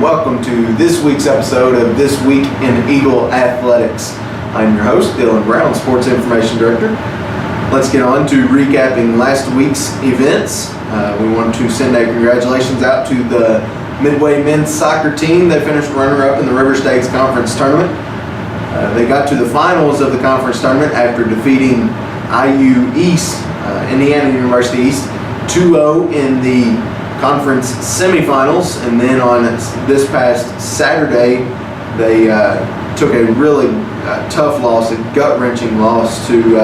welcome to this week's episode of This Week in Eagle Athletics. I'm your host, Dylan Brown, Sports Information Director. Let's get on to recapping last week's events. We want to send a congratulations out to the Midway men's soccer team. They finished runner-up in the River States Conference Tournament. They got to the finals of the conference tournament after defeating IU East, Indiana University East, 2-0 in the conference semifinals, and then on this past Saturday they took a really tough loss, a gut-wrenching loss to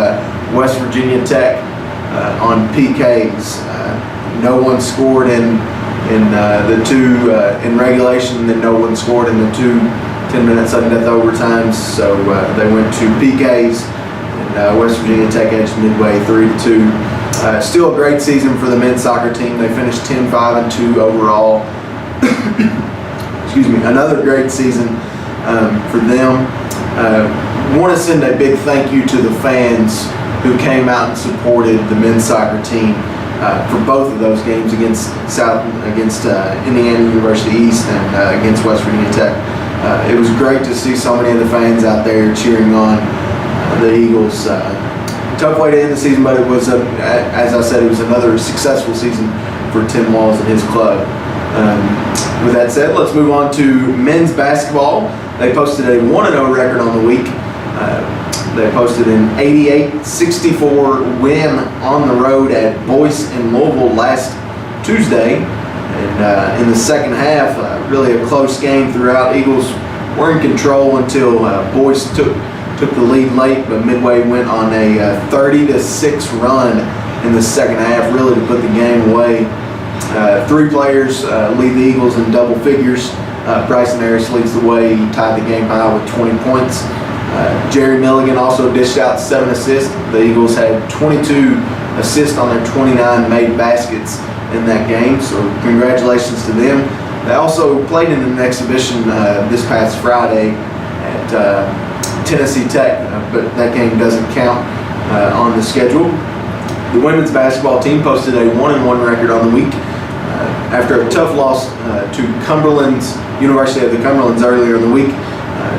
West Virginia Tech on PKs. No one scored in the two in regulation, and then no one scored in the two 10-minute sudden death overtimes, so they went to PKs, and West Virginia Tech edged Midway 3-2. Still a great season for the men's soccer team. They finished 10-5-2 overall. Excuse me, another great season for them. Want to send a big thank you to the fans who came out and supported the men's soccer team for both of those games against Indiana University East and against West Virginia Tech. It was great to see so many of the fans out there cheering on the Eagles. Tough way to end the season, but it was, as I said, it was another successful season for Tim Walls and his club. With that said, let's move on to men's basketball. They posted a 1-0 record on the week. They posted an 88-64 win on the road at Boyce in Louisville last Tuesday. And in the second half, really a close game throughout. Eagles were in control until Boyce took the lead late, but Midway went on a 30-6 run in the second half, really to put the game away. Three players lead the Eagles in double figures. Bryson Harris leads the way. He tied the game high with 20 points. Jerry Milligan also dished out 7 assists. The Eagles had 22 assists on their 29 made baskets in that game, so congratulations to them. They also played in an exhibition this past Friday at Tennessee Tech, but that game doesn't count on the schedule. The women's basketball team posted a 1-1 record on the week after a tough loss to University of the Cumberlands earlier in the week.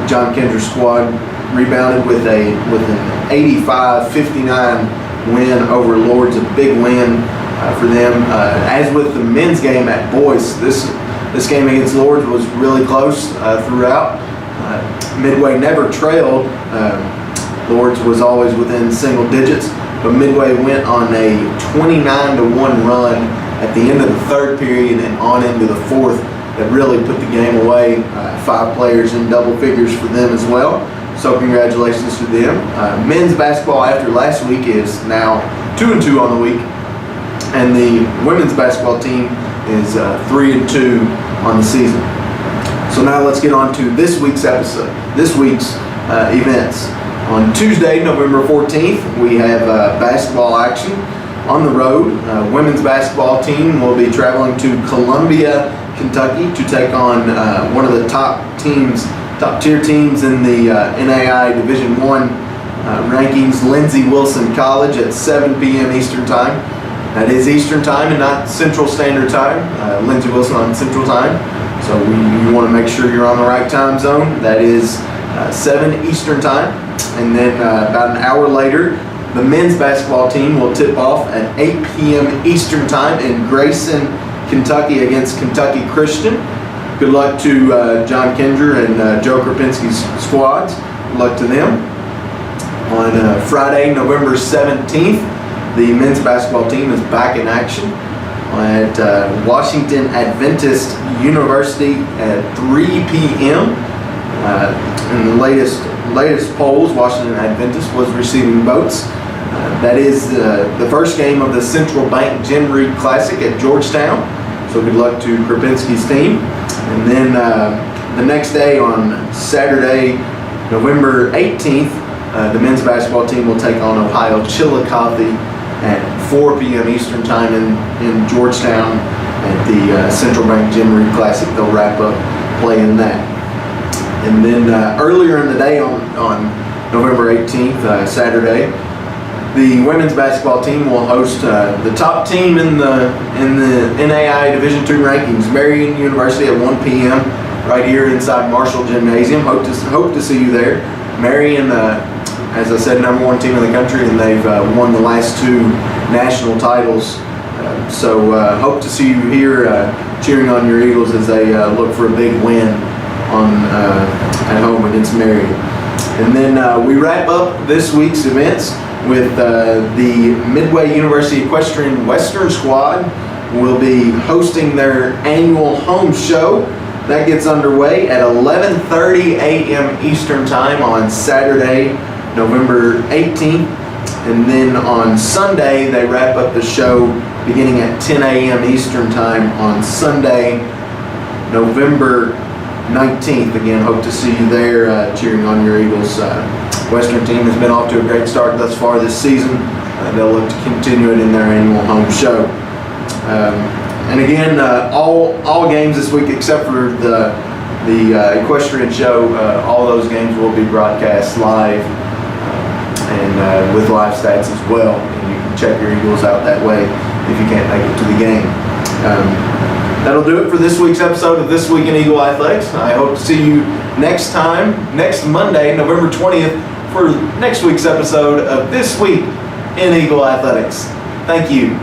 John Kendra's squad rebounded with an 85-59 win over Lourdes, a big win for them. As with the men's game at Boyce, this game against Lourdes was really close throughout. Midway never trailed. Lourdes was always within single digits, but Midway went on a 29-1 run at the end of the third period and on into the fourth that really put the game away. 5 players in double figures for them as well, so congratulations to them. Men's basketball after last week is now 2-2 on the week, and the women's basketball team is 3-2 on the season. So now let's get on to this week's episode, this week's events. On Tuesday, November 14th, we have basketball action on the road. Women's basketball team will be traveling to Columbia, Kentucky to take on one of the top-tier teams in the NAI Division I rankings, Lindsey Wilson College, at 7 p.m. Eastern Time. That is Eastern Time and not Central Standard Time. Lindsey Wilson on Central Time. So you want to make sure you're on the right time zone. That is 7 Eastern Time. And then about an hour later, the men's basketball team will tip off at 8 p.m. Eastern Time in Grayson, Kentucky against Kentucky Christian. Good luck to John Kendra and Joe Krapinski's squads. Good luck to them. On Friday, November 17th, the men's basketball team is back in action at Washington Adventist University at 3 p.m. In the latest polls, Washington Adventist was receiving votes. That is the first game of the Central Bank Gem Reed Classic at Georgetown. So good luck to Krapinski's team. And then the next day, on Saturday, November 18th, the men's basketball team will take on Ohio Chillicothe at 4 p.m. Eastern Time in Georgetown at the Central Bank Gem Reed Classic. They'll wrap up playing that. And then earlier in the day on November 18th, Saturday, the women's basketball team will host the top team in the NAI Division II rankings, Marian University, at 1 p.m. right here inside Marshall Gymnasium. Hope to see you there. Marion, as I said, #1 team in the country, and they've won the last 2 national titles. So hope to see you here cheering on your Eagles as they look for a big win at home against Marion. And then we wrap up this week's events with the Midway University Equestrian Western Squad will be hosting their annual home show. That gets underway at 11:30 a.m. Eastern Time on Saturday, November 18th. And then on Sunday, they wrap up the show beginning at 10 a.m. Eastern Time on Sunday, November 19th. Again, hope to see you there cheering on your Eagles. Western team has been off to a great start thus far this season. They'll look to continue it in their annual home show. And again, all games this week except for the equestrian show, all those games will be broadcast live and with live stats as well. And you can check your Eagles out that way if you can't make it to the game. That'll do it for this week's episode of This Week in Eagle Athletics. I hope to see you next Monday, November 20th, for next week's episode of This Week in Eagle Athletics. Thank you.